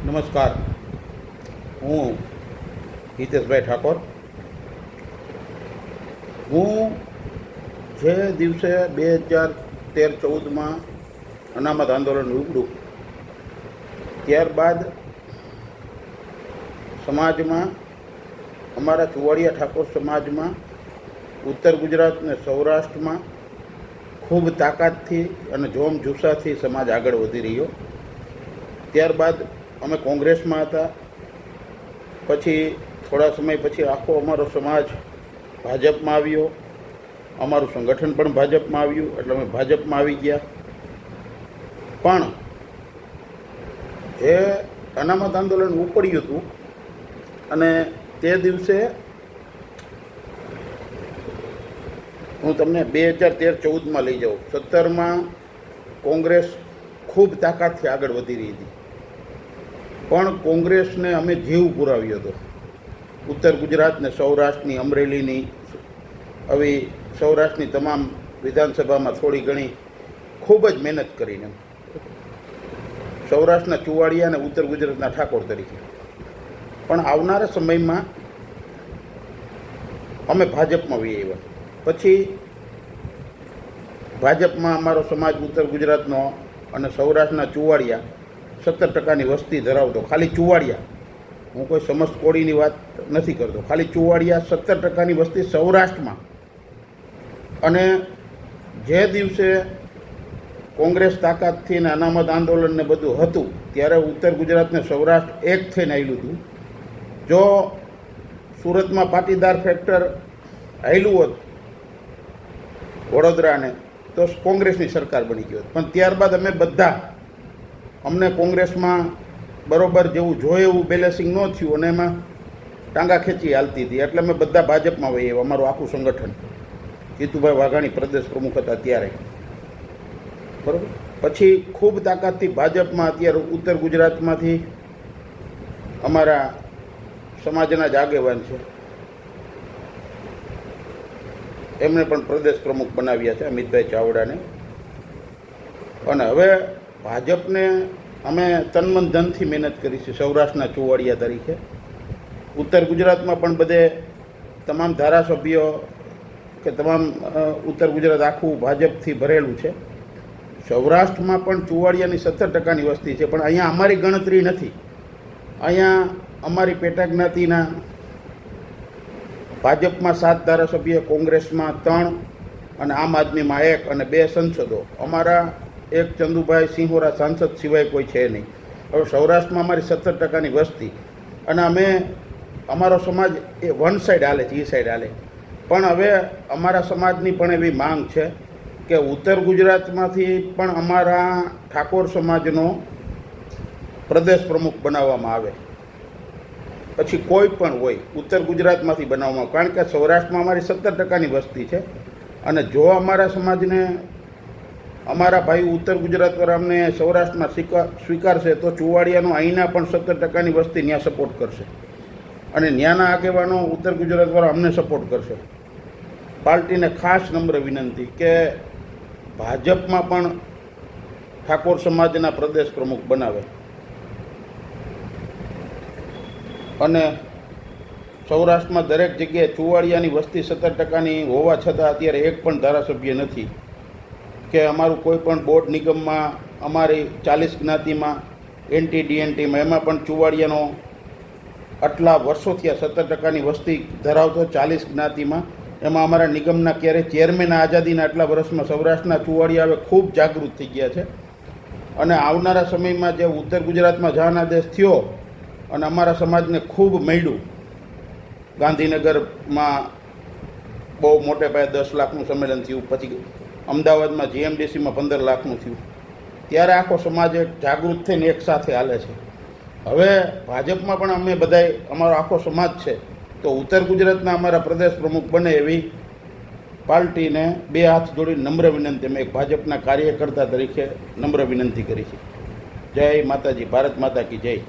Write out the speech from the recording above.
નમસ્કાર, હું હિતેશભાઈ ઠાકોર. હું જે દિવસે 2013-14માં અનામત આંદોલન ઉગડ્યું ત્યારબાદ સમાજમાં, અમારા ચુવાડિયા ઠાકોર સમાજમાં, ઉત્તર ગુજરાત અને સૌરાષ્ટ્રમાં ખૂબ તાકાતથી અને જોમજુસ્સાથી સમાજ આગળ વધી રહ્યો. ત્યારબાદ અમે કોંગ્રેસમાં હતા. પછી થોડા સમય પછી આખો અમારો સમાજ ભાજપમાં આવ્યો. અમારું સંગઠન પણ ભાજપમાં આવ્યું, એટલે અમે ભાજપમાં આવી ગયા. પણ જે અનામત આંદોલન ઉપડ્યું હતું અને તે દિવસે હું તમને 2013-14માં લઈ જાઉં. 17માં કોંગ્રેસ ખૂબ તાકાતથી આગળ વધી રહી હતી, પણ કોંગ્રેસને અમે જીવ પુરાવ્યો હતો. ઉત્તર ગુજરાત ને સૌરાષ્ટ્રની, અમરેલીની, આવી સૌરાષ્ટ્રની તમામ વિધાનસભામાં થોડી ઘણી ખૂબ જ મહેનત કરીને સૌરાષ્ટ્રના ચુવાડિયા અને ઉત્તર ગુજરાતના ઠાકોર તરીકે. પણ આવનારા સમયમાં અમે ભાજપમાં વહી આવ્યા. પછી ભાજપમાં અમારો સમાજ ઉત્તર ગુજરાતનો અને સૌરાષ્ટ્રના ચુવાડિયા 17% વસ્તી ધરાવતો, ખાલી ચુવાડિયા, હું કોઈ સમસ્ત કોળીની વાત નથી કરતો, ખાલી ચુવાડિયા 17% વસ્તી સૌરાષ્ટ્રમાં. અને જે દિવસે કોંગ્રેસ તાકાતથી ને અનામત આંદોલનને બધું હતું ત્યારે ઉત્તર ગુજરાત ને સૌરાષ્ટ્ર એક થઈને આવેલું હતું. જો સુરતમાં પાટીદાર ફેક્ટર આવેલું હોત વડોદરાને તો કોંગ્રેસની સરકાર બની ગઈ હોત. પણ ત્યારબાદ અમે બધા, અમને કોંગ્રેસમાં બરોબર જેવું જોઈએ એવું બેલેન્સિંગ ન થયું અને એમાં ટાંગા ખેંચી હાલતી હતી, એટલે અમે બધા ભાજપમાં વહીએ. અમારું આખું સંગઠન, જીતુભાઈ વાઘાણી પ્રદેશ પ્રમુખ હતા ત્યારે, બરાબર. પછી ખૂબ તાકાતથી ભાજપમાં અત્યારે ઉત્તર ગુજરાતમાંથી અમારા સમાજના જ આગેવાન છે, એમને પણ પ્રદેશ પ્રમુખ બનાવ્યા છે, અમિતભાઈ ચાવડાને. અને હવે ભાજપને અમે તનમન ધનથી મહેનત કરી છે સૌરાષ્ટ્રના ચુવાડિયા તરીકે. ઉત્તર ગુજરાતમાં પણ બધે તમામ ધારાસભ્યો કે તમામ ઉત્તર ગુજરાત આખું ભાજપથી ભરેલું છે. સૌરાષ્ટ્રમાં પણ ચુવાડિયાની 17% વસ્તી છે, પણ અહીંયા અમારી ગણતરી નથી. અહીંયા અમારી પેટા જ્ઞાતિના ભાજપમાં 7 ધારાસભ્ય, કોંગ્રેસમાં 3 અને આમ આદમીમાં 1 અને 2 સંસદો. અમારા એક ચંદુભાઈ સિંહોરા સાંસદ સિવાય કોઈ છે નહીં. હવે સૌરાષ્ટ્રમાં અમારી 17% વસ્તી અને અમે, અમારો સમાજ એ વન સાઈડ હાલે છે, એ સાઈડ હાલે. પણ હવે અમારા સમાજની પણ એવી માંગ છે કે ઉત્તર ગુજરાતમાંથી પણ અમારા ઠાકોર સમાજનો પ્રદેશ પ્રમુખ બનાવવામાં આવે. પછી કોઈ પણ હોય, ઉત્તર ગુજરાતમાંથી બનાવવામાં આવે, કારણ કે સૌરાષ્ટ્રમાં અમારી 17% વસ્તી છે. અને જો અમારા સમાજને, અમારા ભાઈ ઉત્તર ગુજરાતવાળા અમને સૌરાષ્ટ્રમાં સ્વીકારશે તો ચુવાડિયાનો અહીંના પણ 17% વસ્તી ત્યાં સપોર્ટ કરશે અને ત્યાંના આગેવાનો ઉત્તર ગુજરાતવાળા અમને સપોર્ટ કરશે. પાર્ટીને ખાસ નમ્ર વિનંતી કે ભાજપમાં પણ ઠાકોર સમાજના પ્રદેશ પ્રમુખ બનાવે. અને સૌરાષ્ટ્રમાં દરેક જગ્યાએ ચુવાડિયાની વસ્તી 17%ની હોવા છતાં અત્યારે એક પણ ધારાસભ્ય નથી, કે અમારું કોઈ પણ બોર્ડ નિગમમાં, અમારી 40 જ્ઞાતિમાં, NT-DNTમાં, એમાં પણ ચુવાડિયાનો આટલા વર્ષો થયા 17%ની વસ્તી ધરાવતો 40 જ્ઞાતિમાં, એમાં અમારા નિગમના ક્યારેય ચેરમેન આઝાદીના આટલા વર્ષમાં સૌરાષ્ટ્રના ચુવાડિયા હવે ખૂબ જાગૃત થઈ ગયા છે. અને આવનારા સમયમાં જે ઉત્તર ગુજરાતમાં જનાદેશ થયો અને અમારા સમાજને ખૂબ મળ્યું, ગાંધીનગરમાં બહુ મોટે પાયે 10 લાખનું સંમેલન થયું, પછી અમદાવાદમાં GMDCમાં 15 લાખનું થયું, ત્યારે આખો સમાજ એક જાગૃત થઈને એક સાથે હાલે છે. હવે ભાજપમાં પણ અમે બધાય, અમારો આખો સમાજ છે, તો ઉત્તર ગુજરાતના અમારા પ્રદેશ પ્રમુખ બને એવી પાર્ટીને 2 હાથ જોડી નમ્ર વિનંતી, અમે એક ભાજપના કાર્યકર્તા તરીકે નમ્ર વિનંતી કરી છે. જય માતાજી, ભારત માતા કી જય.